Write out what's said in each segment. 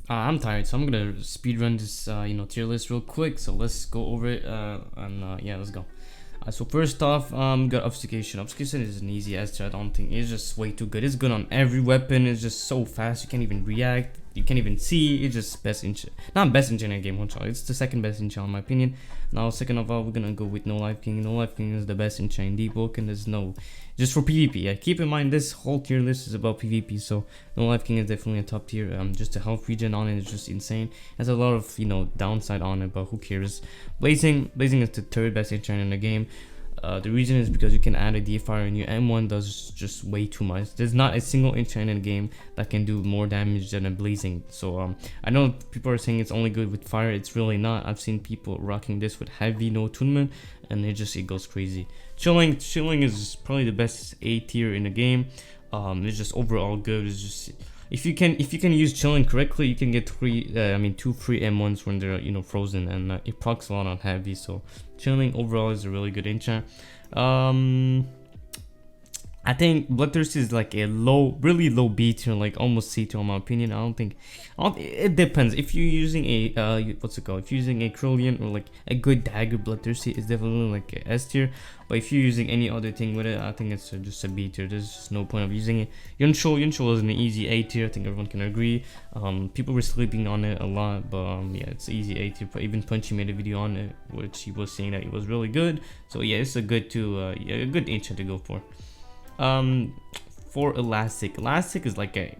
I'm tired, so I'm gonna speed run this tier list real quick. So let's go over it. And yeah, let's go. So first off, got obfuscation. Obfuscation is an easy S tier. I don't think it's just way too good. It's good on every weapon. It's just so fast. You can't even react. You can't even see. It's just best enchant. Not best enchant in game, one shot. It's the second best enchant in my opinion. Now, second of all, we're gonna go with No Life King. No Life King is the best enchant in Deepwoken. There's no, just for PvP. Yeah, keep in mind this whole tier list is about PvP. So No Life King is definitely a top tier. Just the health regen on it is just insane. There's a lot of downside on it, but who cares? Blazing is the third best enchant in the game. The reason is because you can add a DFR and your M1 does just way too much. There's not a single enchant in the game that can do more damage than a blazing. So I know people are saying it's only good with fire. It's really not. I've seen people rocking this with heavy no attunement and it goes crazy. Chilling is probably the best A tier in the game. It's just overall good. It's just if you can use chilling correctly, you can get two free M1s when they're frozen, and it procs a lot on heavy. So chilling overall is a really good enchant. I think Bloodthirsty is like a really low B tier, like almost C tier in my opinion. It depends. If you're using a If you're using a Trillion or like a good dagger, Bloodthirsty is definitely like a S tier. But if you're using any other thing with it, I think it's just a B tier. There's just no point of using it. Yuncho is an easy A tier. I think everyone can agree. People were sleeping on it a lot, but yeah, it's easy A tier. But even Punchy made a video on it, which he was saying that it was really good. So yeah, it's a good a good enchant to go for. For Elastic is like a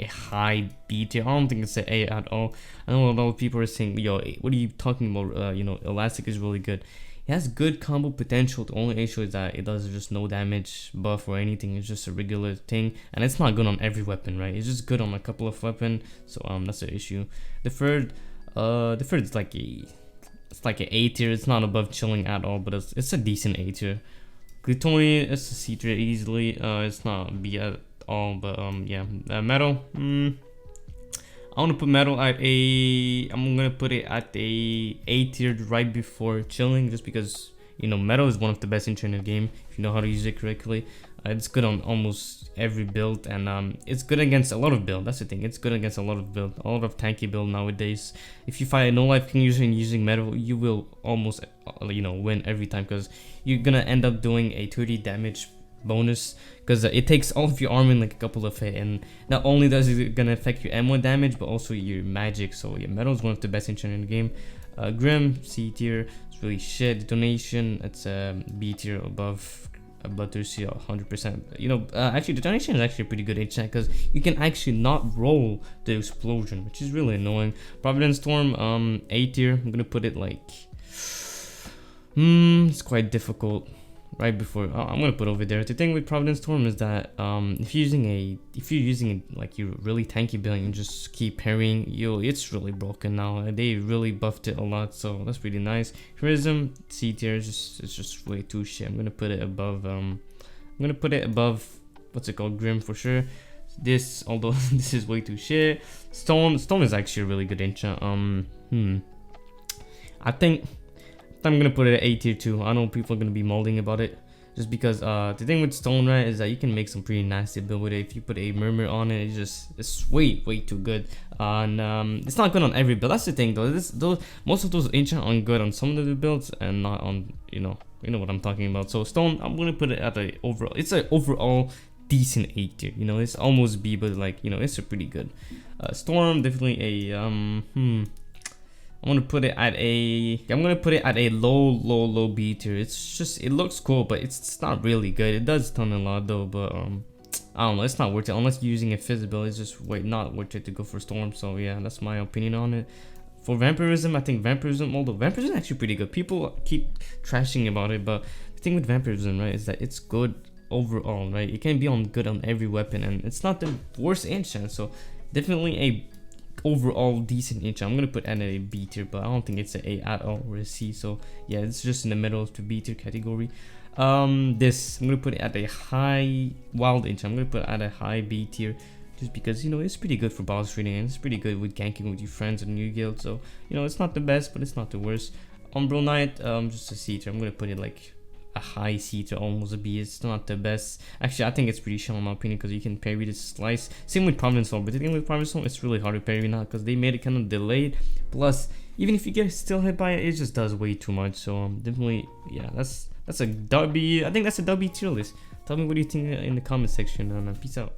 high B tier. I don't think it's an A at all. I know a lot of people are saying, yo, what are you talking about? Elastic is really good. It has good combo potential. The only issue is that it does just no damage buff or anything. It's just a regular thing, and it's not good on every weapon, right? It's just good on a couple of weapons. So that's the issue. The third is like an A tier. It's not above chilling at all, but it's a decent A tier. Gluttony is a C tier easily. It's not B at all, but yeah. Metal. I want to put Metal at I'm gonna put it at A tier right before chilling, just because Metal is one of the best enchant in the game if you know how to use it correctly. It's good on almost every build, and it's good against a lot of build. That's the thing. It's good against a lot of build, a lot of tanky build nowadays. If you fight a No Life King using Metal, you will almost win every time, because you're gonna end up doing a 30 damage bonus, because it takes all of your armor in like a couple of hit, and not only does it gonna affect your M1 damage, but also your magic. So yeah, Metal is one of the best enchant in the game. Grim, C tier. It's really shit. Detonation, it's a B tier above Bloodthirsty 100%. Actually, Detonation is actually a pretty good enchant, because you can actually not roll the explosion, which is really annoying. Providence Storm, A tier. I'm gonna put it like it's quite difficult. Right before I'm gonna put over there. The thing with Providence Storm is that if you're using like your really tanky build and just keep parrying, it's really broken now. They really buffed it a lot, so that's pretty nice. Charism C tier, it's just way too shit. I'm gonna put it above Grim for sure. This, although this is way too shit. Stone is actually a really good enchant. I think I'm gonna put it at A tier too. I know people are gonna be molding about it, just because the thing with Stone, right, is that you can make some pretty nasty build with it. If you put a Murmur on it, it's way too good. And it's not good on every build. That's the thing though. Most of those enchant are good on some of the builds and not on you know what I'm talking about. So Stone, I'm gonna put it at a overall. It's an overall decent A tier. It's almost B, but like it's a pretty good. Storm, definitely a I'm gonna put it at a low B tier. It looks cool, but it's not really good. It does ton a lot though, but I don't know, it's not worth it unless you're using a fizz build. It's just not worth it to go for Storm. So yeah, that's my opinion on it. For Vampirism, I think although Vampirism is actually pretty good. People keep trashing about it, but the thing with Vampirism, right, is that it's good overall, right? It can be good on every weapon, and it's not the worst enchant. So definitely a overall decent enchant. I'm gonna put N at a B tier, but I don't think it's an A at all or a C. So yeah, it's just in the middle of the B tier category. This I'm gonna put it at a high wild enchant. I'm gonna put it at a high B tier, just because it's pretty good for boss trading, and it's pretty good with ganking with your friends and your guild. So it's not the best, but it's not the worst. Umbral Knight, just a C tier. I'm gonna put it like a high C to almost a B. It's not the best. Actually, I think it's pretty shallow in my opinion because you can parry this slice. Same with Providence Home, but the thing with Providence Home, it's really hard to parry now because they made it kind of delayed. Plus, even if you get still hit by it, it just does way too much. So definitely, yeah, that's a W. I think that's a W tier list. Tell me what do you think in the comment section, and peace out.